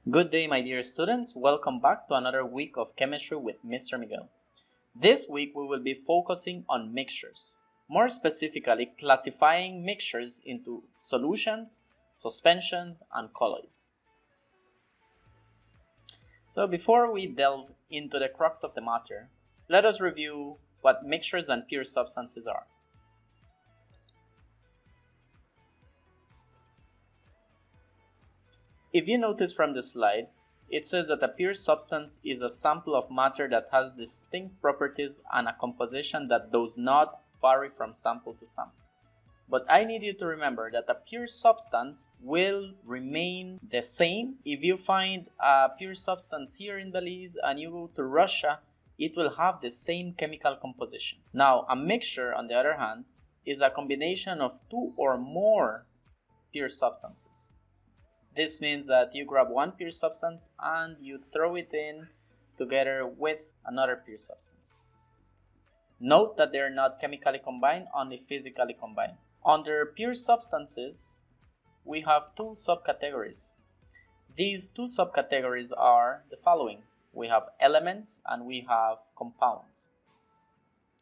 Good day, my dear students. Welcome back to another week of chemistry with Mr. Miguel. This week we will be focusing on mixtures, more specifically classifying mixtures into solutions, suspensions, and colloids. So before we delve into the crux of the matter, let us review what mixtures and pure substances are. If you notice from the slide, it says that a pure substance is a sample of matter that has distinct properties and a composition that does not vary from sample to sample. But I need you to remember that a pure substance will remain the same. If you find a pure substance here in Belize and you go to Russia, it will have the same chemical composition. Now, a mixture, on the other hand, is a combination of two or more pure substances. This means that you grab one pure substance and you throw it in together with another pure substance. Note that they are not chemically combined, only physically combined. Under pure substances, we have two subcategories. These two subcategories are the following. We have elements and we have compounds.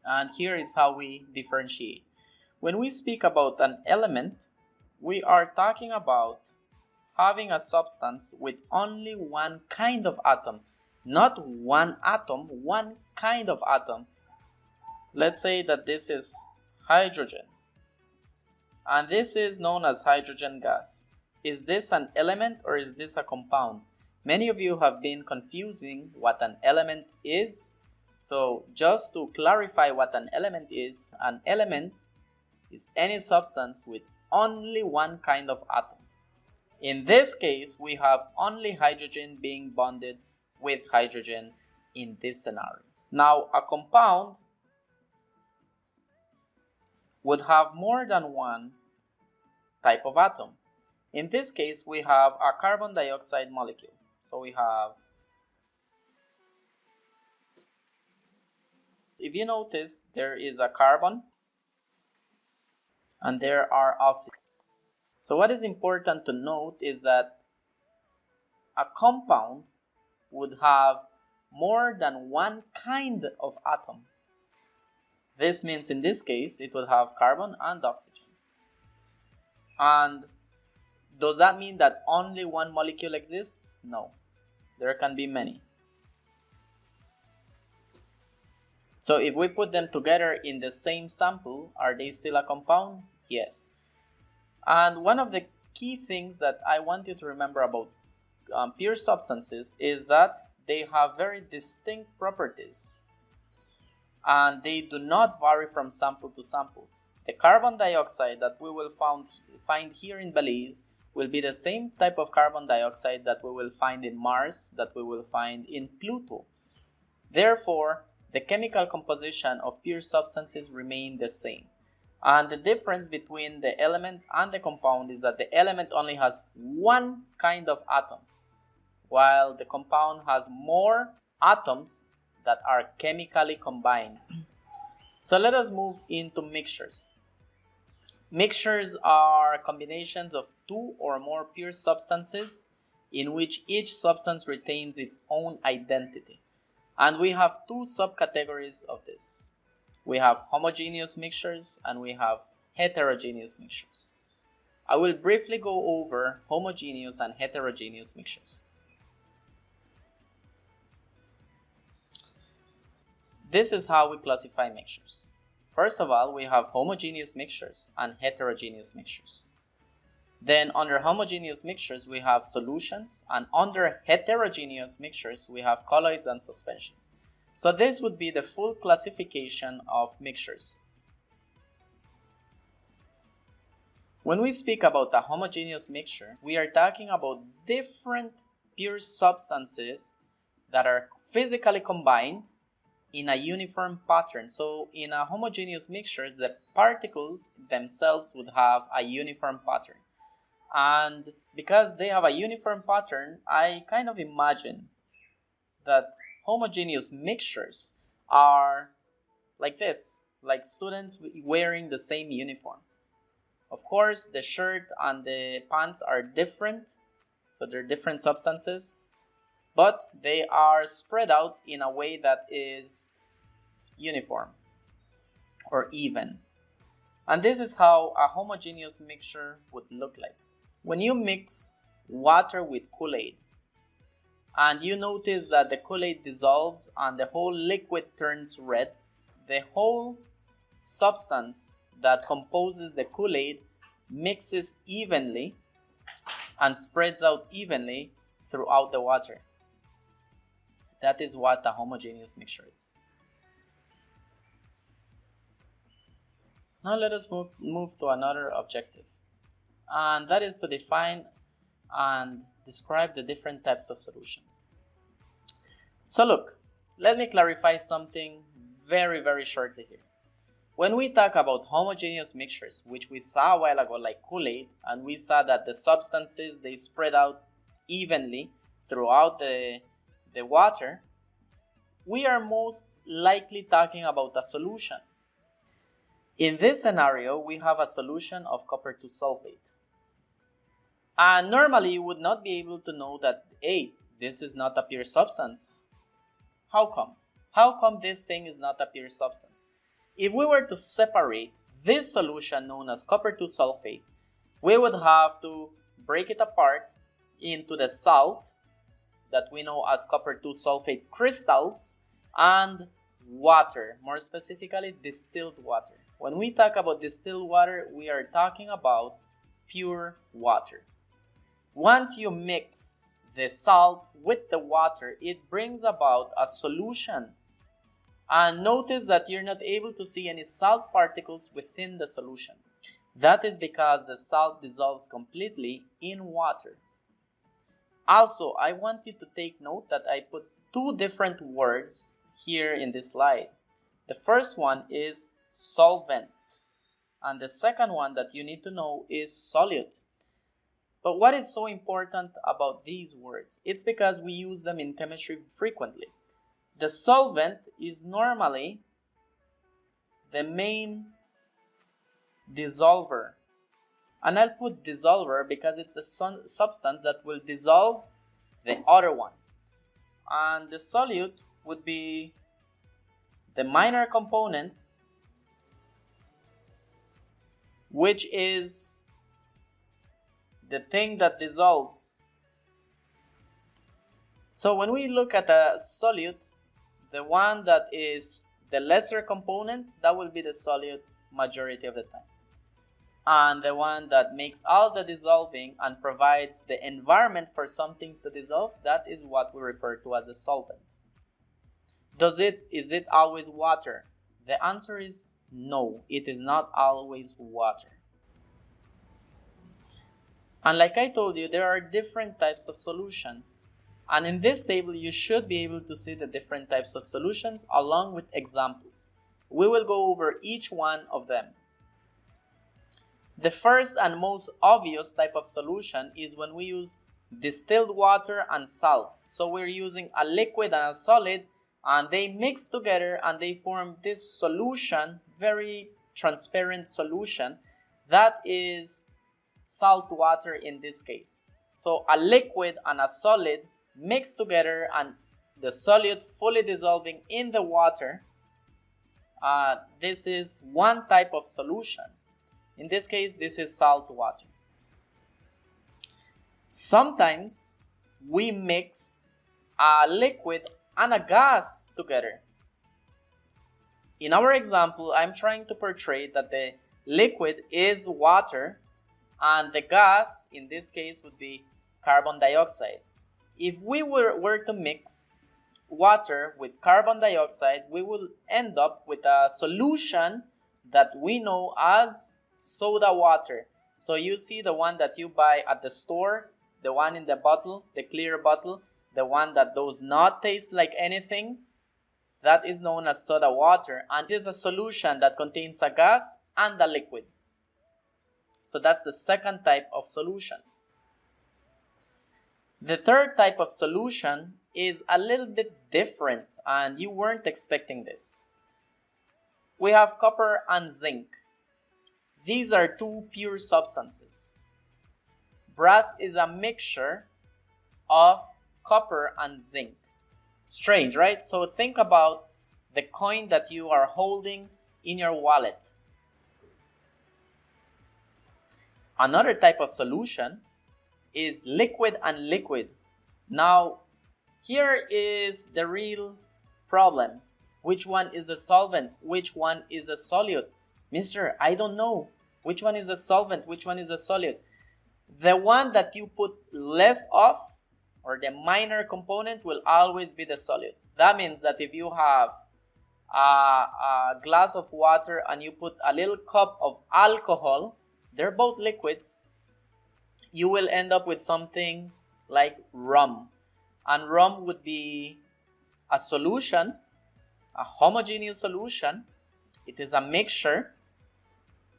And here is how we differentiate. When we speak about an element, we are talking about having a substance with only one kind of atom, not one atom, one kind of atom. Let's say that this is hydrogen, and this is known as hydrogen gas. Is this an element or is this a compound? Many of you have been confusing what an element is. So just to clarify what an element is any substance with only one kind of atom. In this case, we have only hydrogen being bonded with hydrogen in this scenario. Now, a compound would have more than one type of atom. In this case, we have a carbon dioxide molecule. So we have, if you notice, there is a carbon and there are oxygen. So what is important to note is that a compound would have more than one kind of atom. This means in this case it would have carbon and oxygen. And does that mean that only one molecule exists? No, there can be many. So if we put them together in the same sample, are they still a compound? Yes. And one of the key things that I want you to remember about pure substances is that they have very distinct properties and they do not vary from sample to sample. The carbon dioxide that we will find here in Belize will be the same type of carbon dioxide that we will find in Mars, that we will find in Pluto. Therefore, the chemical composition of pure substances remain the same. And the difference between the element and the compound is that the element only has one kind of atom, while the compound has more atoms that are chemically combined. So let us move into mixtures. Mixtures are combinations of two or more pure substances in which each substance retains its own identity. And we have two subcategories of this. We have homogeneous mixtures and we have heterogeneous mixtures. I will briefly go over homogeneous and heterogeneous mixtures. This is how we classify mixtures. First of all, we have homogeneous mixtures and heterogeneous mixtures. Then under homogeneous mixtures, we have solutions, and under heterogeneous mixtures, we have colloids and suspensions. So this would be the full classification of mixtures. When we speak about a homogeneous mixture, we are talking about different pure substances that are physically combined in a uniform pattern. So in a homogeneous mixture, the particles themselves would have a uniform pattern. And because they have a uniform pattern, I kind of imagine that homogeneous mixtures are like this, like students wearing the same uniform. Of course, the shirt and the pants are different, So they're different substances, but they are spread out in a way that is uniform or even. And this is how a homogeneous mixture would look like. When you mix water with Kool-Aid, and you notice that the Kool-Aid dissolves and the whole liquid turns red, the whole substance that composes the Kool-Aid mixes evenly and spreads out evenly throughout the water. That is what a homogeneous mixture is. Now let us move to another objective, and that is to define and describe the different types of solutions. So look, let me clarify something very shortly here. When we talk about homogeneous mixtures, which we saw a while ago like Kool-Aid, and we saw that the substances, they spread out evenly throughout the water, we are most likely talking about a solution. In this scenario, we have a solution of copper 2 sulfate. And normally you would not be able to know that, hey, this is not a pure substance. How come? How come this thing is not a pure substance? If we were to separate this solution known as copper 2 sulfate, we would have to break it apart into the salt that we know as copper 2 sulfate crystals and water, more specifically distilled water. When we talk about distilled water, we are talking about pure water. Once you mix the salt with the water, it brings about a solution. And notice that you're not able to see any salt particles within the solution. That is because the salt dissolves completely in water. Also, I want you to take note that I put two different words here in this slide. The first one is solvent, and the second one that you need to know is solute. But what is so important about these words? It's because we use them in chemistry frequently. The solvent is normally the main dissolver, and I'll put dissolver because it's the substance that will dissolve the other one, and the solute would be the minor component, which is the thing that dissolves. So when we look at a solute, the one that is the lesser component, that will be the solute majority of the time. And the one that makes all the dissolving and provides the environment for something to dissolve, that is what we refer to as a solvent. Is it always water? The answer is no, it is not always water. And like I told you, there are different types of solutions. And in this table, you should be able to see the different types of solutions along with examples. We will go over each one of them. The first and most obvious type of solution is when we use distilled water and salt. So we're using a liquid and a solid, and they mix together and they form this solution, very transparent solution, that is salt water in this case. So a liquid and a solid mix together and the solute fully dissolving in the water. This is one type of solution. In this case, this is salt water. Sometimes we mix a liquid and a gas together. In our example, I'm trying to portray that the liquid is water and the gas, in this case, would be carbon dioxide. If we were to mix water with carbon dioxide, we will end up with a solution that we know as soda water. So you see the one that you buy at the store, the one in the bottle, the clear bottle, the one that does not taste like anything, that is known as soda water, and is a solution that contains a gas and a liquid. So that's the second type of solution. The third type of solution is a little bit different, and you weren't expecting this. We have copper and zinc. These are two pure substances. Brass is a mixture of copper and zinc. Strange, right? So think about the coin that you are holding in your wallet. Another type of solution is liquid and liquid. Now, here is the real problem. Which one is the solvent? Which one is the solute? Mister, I don't know. Which one is the solvent? Which one is the solute? The one that you put less of, or the minor component, will always be the solute. That means that if you have a glass of water and you put a little cup of alcohol, they're both liquids, you will end up with something like rum. And rum would be a solution, a homogeneous solution. It is a mixture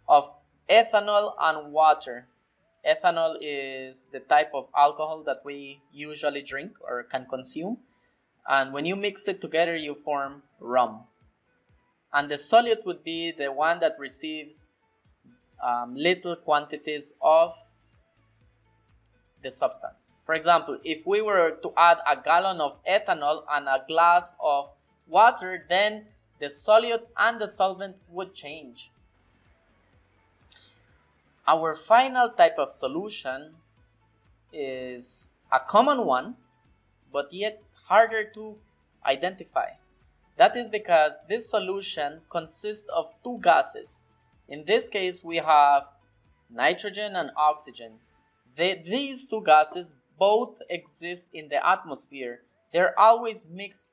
of ethanol and water. Ethanol is the type of alcohol that we usually drink or can consume. And when you mix it together, you form rum. And the solute would be the one that receives little quantities of the substance. For example, if we were to add a gallon of ethanol and a glass of water, then the solute and the solvent would change. Our final type of solution is a common one, but yet harder to identify. That is because this solution consists of two gases. In this case, we have nitrogen and oxygen. These two gases both exist in the atmosphere. They're always mixed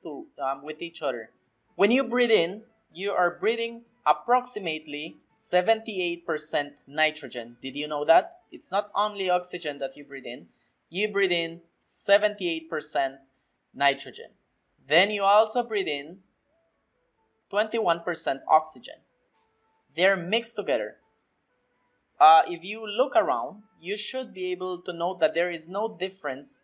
with each other. When you breathe in, you are breathing approximately 78% nitrogen. Did you know that? It's not only oxygen that you breathe in. You breathe in 78% nitrogen. Then you also breathe in 21% oxygen. They're mixed together. If you look around, you should be able to note that there is no difference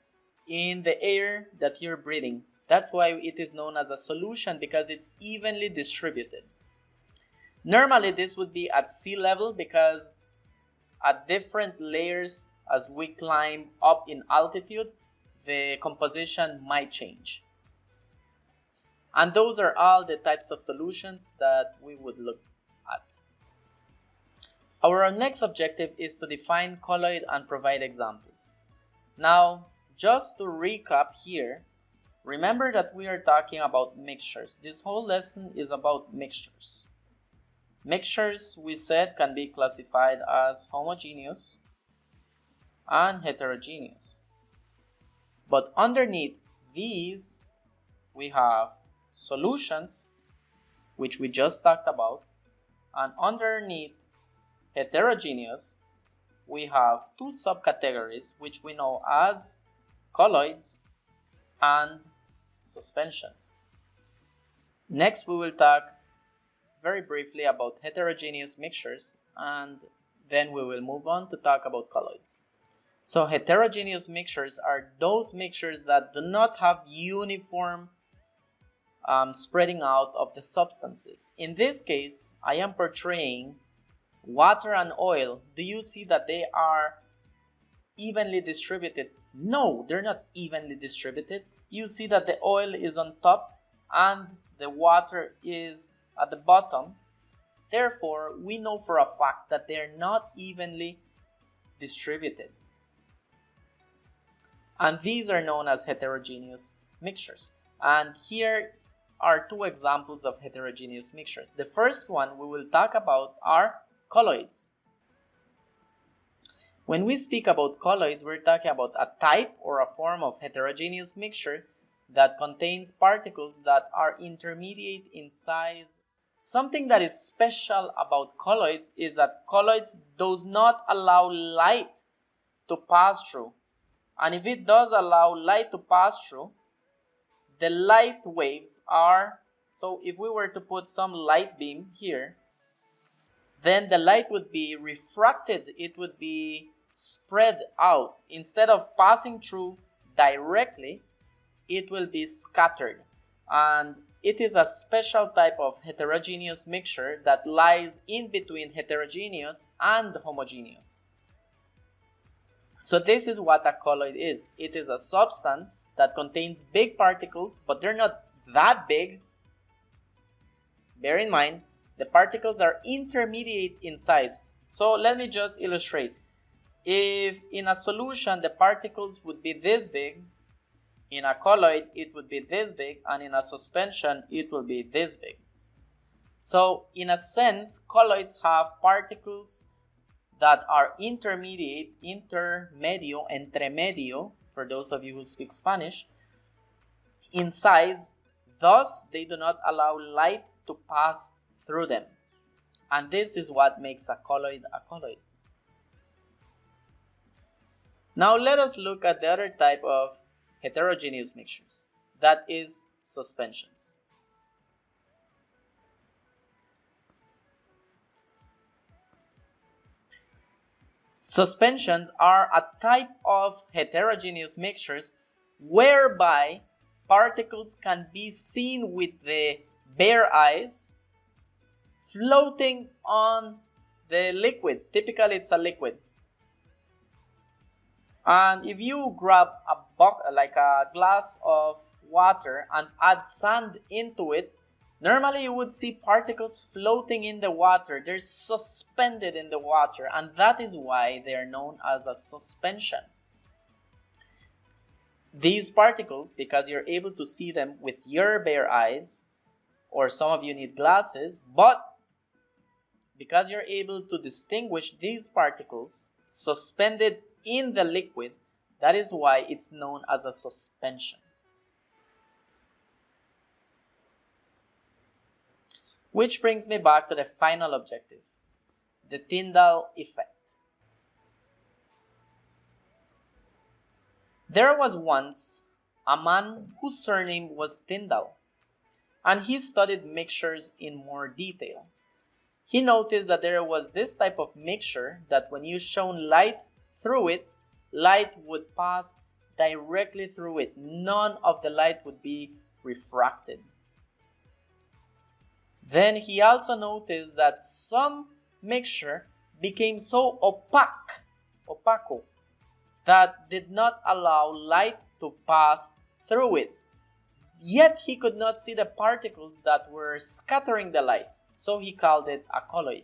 in the air that you're breathing. That's why it is known as a solution, because it's evenly distributed. Normally, this would be at sea level, because at different layers, as we climb up in altitude, the composition might change. And those are all the types of solutions that we would look at. Our next objective is to define colloid and provide examples. Now, just to recap here, remember that we are talking about mixtures. This whole lesson is about mixtures. Mixtures, we said, can be classified as homogeneous and heterogeneous. But underneath these, we have solutions, which we just talked about, and underneath heterogeneous, we have two subcategories, which we know as colloids and suspensions. Next, we will talk very briefly about heterogeneous mixtures, and then we will move on to talk about colloids. So heterogeneous mixtures are those mixtures that do not have uniform spreading out of the substances. In this case, I am portraying water and oil. Do you see that they are evenly distributed? No, they're not evenly distributed. You see that the oil is on top and the water is at the bottom. Therefore, we know for a fact that they're not evenly distributed. And these are known as heterogeneous mixtures. And here are two examples of heterogeneous mixtures. The first one we will talk about are colloids. When we speak about colloids, we're talking about a type or a form of heterogeneous mixture that contains particles that are intermediate in size. Something that is special about colloids is that colloids does not allow light to pass through. And if it does allow light to pass through, the light waves are, so if we were to put some light beam here, then the light would be refracted, it would be spread out. Instead of passing through directly, it will be scattered. And it is a special type of heterogeneous mixture that lies in between heterogeneous and homogeneous. So this is what a colloid is. It is a substance that contains big particles, but they're not that big. Bear in mind, the particles are intermediate in size. So let me just illustrate. If in a solution the particles would be this big, in a colloid it would be this big, and in a suspension it will be this big. So in a sense, colloids have particles that are intermedio, entremedio, for those of you who speak Spanish, in size. Thus, they do not allow light to pass through them. And this is what makes a colloid a colloid. Now let us look at the other type of heterogeneous mixtures, that is suspensions. Suspensions are a type of heterogeneous mixtures whereby particles can be seen with the bare eyes floating on the liquid. Typically it's a liquid. And if you grab like a glass of water and add sand into it, normally you would see particles floating in the water. They're suspended in the water, and that is why they are known as a suspension. These particles, because you're able to see them with your bare eyes, or some of you need glasses, but because you're able to distinguish these particles suspended in the liquid, that is why it's known as a suspension. Which brings me back to the final objective, the Tyndall effect. There was once a man whose surname was Tyndall, and he studied mixtures in more detail. He noticed that there was this type of mixture that when you shone light through it, light would pass directly through it. None of the light would be refracted. Then he also noticed that some mixture became so opaco, that did not allow light to pass through it. Yet he could not see the particles that were scattering the light, so he called it a colloid.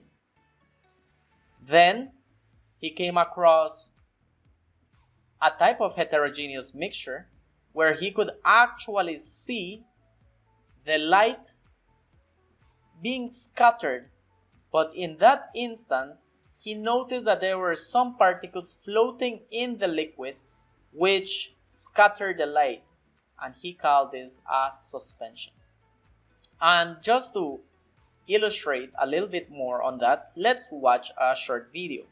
Then he came across a type of heterogeneous mixture where he could actually see the light being scattered, but in that instant he noticed that there were some particles floating in the liquid which scattered the light, and he called this a suspension. And just to illustrate a little bit more on that, let's watch a short video.